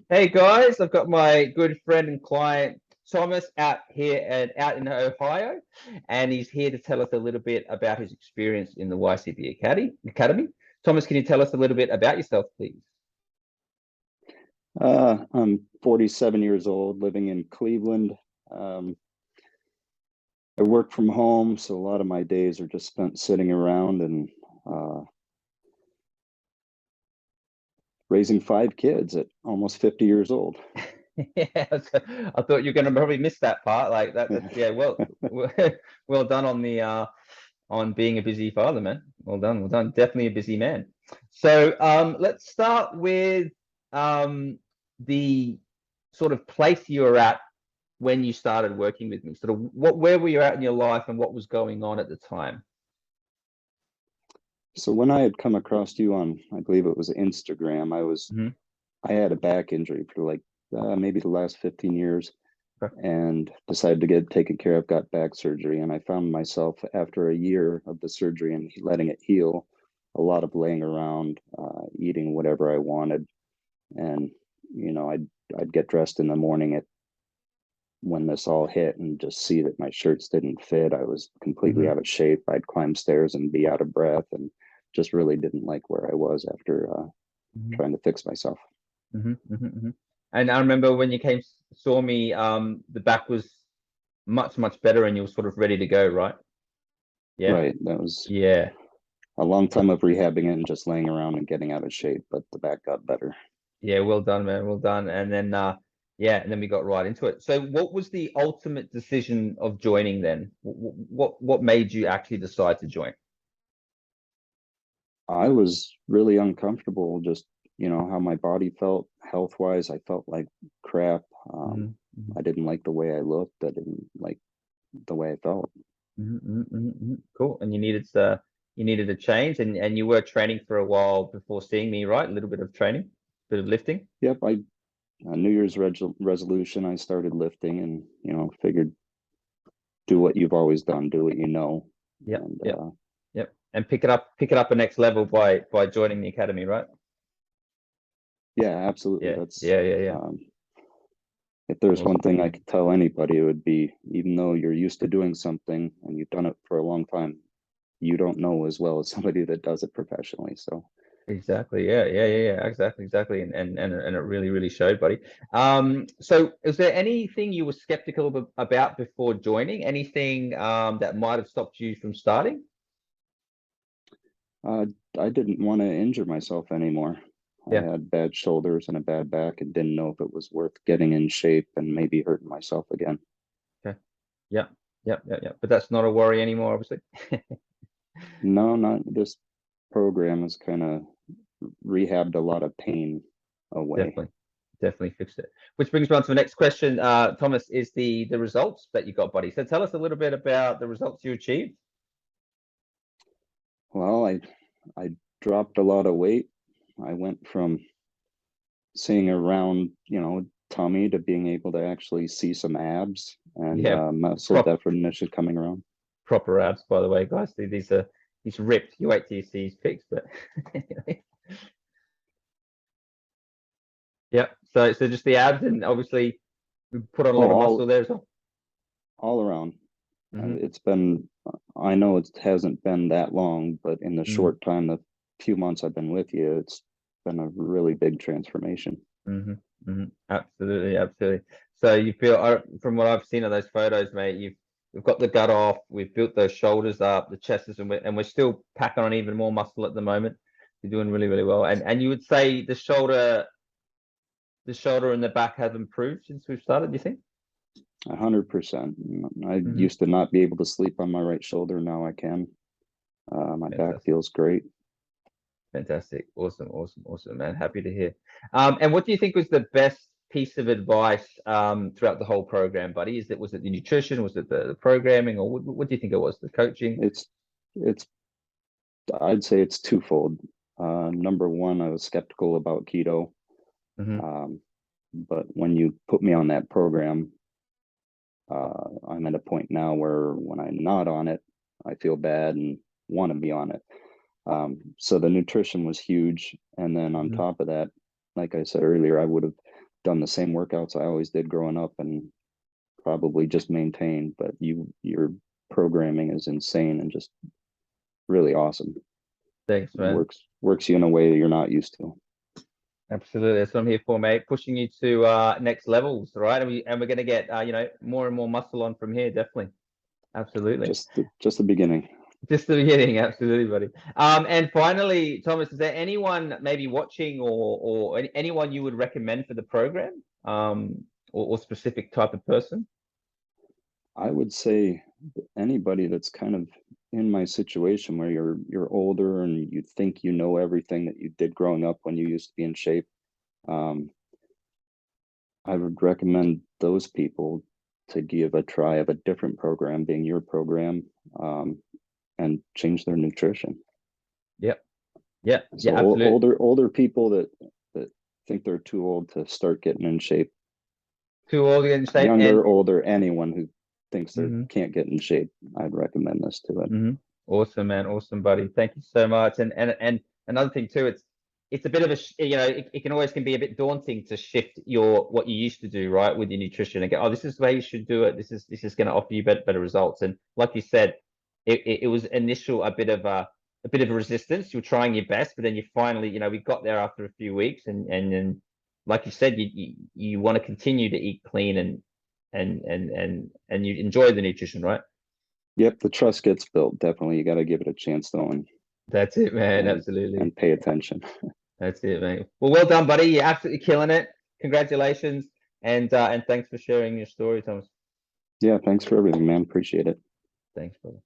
Hey guys, I've got my good friend and client Thomas out here and out in Ohio, and he's here to tell us a little bit about his experience in the Ycba Academy. Thomas, can you tell us a little bit about yourself, please? I'm 47 years old, living in Cleveland. I work from home, so a lot of my days are just spent sitting around and raising 5 kids at almost 50 years old. Yeah, I thought you were going to probably miss that part. Like that's yeah. Well, well done on the on being a busy father, man. Well done, well done. Definitely a busy man. So let's start with the sort of place you were at when you started working with me. Sort of where were you at in your life and what was going on at the time? So when I had come across you on, I believe it was Instagram, I had a back injury for like maybe the last 15 years. Okay. And decided to get it taken care of, got back surgery. And I found myself after a year of the surgery and letting it heal, a lot of laying around, eating whatever I wanted. And, I'd get dressed in the morning when this all hit and just see that my shirts didn't fit. I was completely out of shape. I'd climb stairs and be out of breath and just really didn't like where I was after trying to fix myself. And I remember when you saw me, the back was much better and you were sort of ready to go, right? Yeah. Right. That was a long time of rehabbing it and just laying around and getting out of shape, but the back got better. Yeah, well done, man. Well done. And then and then we got right into it. So what was the ultimate decision of joining then? What made you actually decide to join? I was really uncomfortable, just, how my body felt health-wise. I felt like crap. I didn't like the way I looked. I didn't like the way I felt. Cool. And you needed a change and you were training for a while before seeing me, right? A little bit of training, bit of lifting. Yep. New Year's resolution, I started lifting and, figured do what you've always done, do what you know. Yep. And, Yep. And pick it up a next level by joining the academy, right? Yeah, absolutely. Yeah. That's Yeah. If there's one thing I could tell anybody, it would be, even though you're used to doing something and you've done it for a long time, you don't know as well as somebody that does it professionally. So exactly. Yeah. Exactly. And it really showed, buddy. So is there anything you were skeptical about before joining? Anything that might have stopped you from starting? I didn't want to injure myself anymore. Yeah. I had bad shoulders and a bad back and didn't know if it was worth getting in shape and maybe hurting myself again. Okay. Yeah. But that's not a worry anymore, obviously. No, not this program has kind of rehabbed a lot of pain away. Definitely fixed it. Which brings me on to the next question, Thomas, is the results that you got, buddy. So tell us a little bit about the results you achieved. Well, I dropped a lot of weight. I went from seeing a round, tummy to being able to actually see some abs and muscle definition coming around. Proper abs, by the way, guys. These ripped. You wait till you see his pics, but yeah. So just the abs, and obviously we put on a lot of muscle there as well. All around. It's been, I know it hasn't been that long, but in the short time, the few months I've been with you, it's been a really big transformation. Absolutely. So you feel, from what I've seen of those photos, mate, we've got the gut off, we've built those shoulders up, the chest is, and we're still packing on even more muscle at the moment. You're doing really well. And you would say the shoulder and the back have improved since we've started, do you think? 100%. I used to not be able to sleep on my right shoulder. Now I can. My back feels great. Fantastic. Awesome, man. Happy to hear. And what do you think was the best piece of advice throughout the whole program, buddy? Was it the nutrition? Was it the programming? Or what do you think it was? The coaching? I'd say it's twofold. Number one, I was skeptical about keto. But when you put me on that program, I'm at a point now where when I'm not on it, I feel bad and want to be on it. So the nutrition was huge. And then on top of that, like I said earlier, I would have done the same workouts I always did growing up and probably just maintained, but your programming is insane and just really awesome. Thanks, It man. works you in a way that you're not used to. Absolutely, that's what I'm here for, mate. Pushing you to next levels, right? And we're gonna get more and more muscle on from here, definitely. Absolutely. Just the beginning. Just the beginning, absolutely, buddy. And finally, Thomas, is there anyone maybe watching or anyone you would recommend for the program? Or specific type of person? I would say anybody that's kind of in my situation where you're older and you think you know everything that you did growing up when you used to be in shape. I would recommend those people to give a try of a different program, being your program, and change their nutrition. Yep. Yeah, So yeah, absolutely. older people that think they're too old to start getting in shape. Too old to get in shape and Younger, older, anyone who thinks they mhm, can't get in shape, I'd recommend this to it. awesome, man. Awesome, buddy. Thank you so much. And another thing too, it's a bit of it can always be a bit daunting to shift what you used to do, right, with your nutrition and go, oh, this is the way you should do it. This is going to offer you better results. And like you said, it was a bit of a resistance. You were trying your best, but then you finally, we got there after a few weeks, and then like you said, you want to continue to eat clean and you enjoy the nutrition, right? Yep, the trust gets built. Definitely, you got to give it a chance though, That's it, man. and Absolutely. and pay attention. That's it, mate. Well done, buddy. You're absolutely killing it. Congratulations. And thanks for sharing your story, Thomas. Yeah, thanks for everything, man. Appreciate it. Thanks, brother.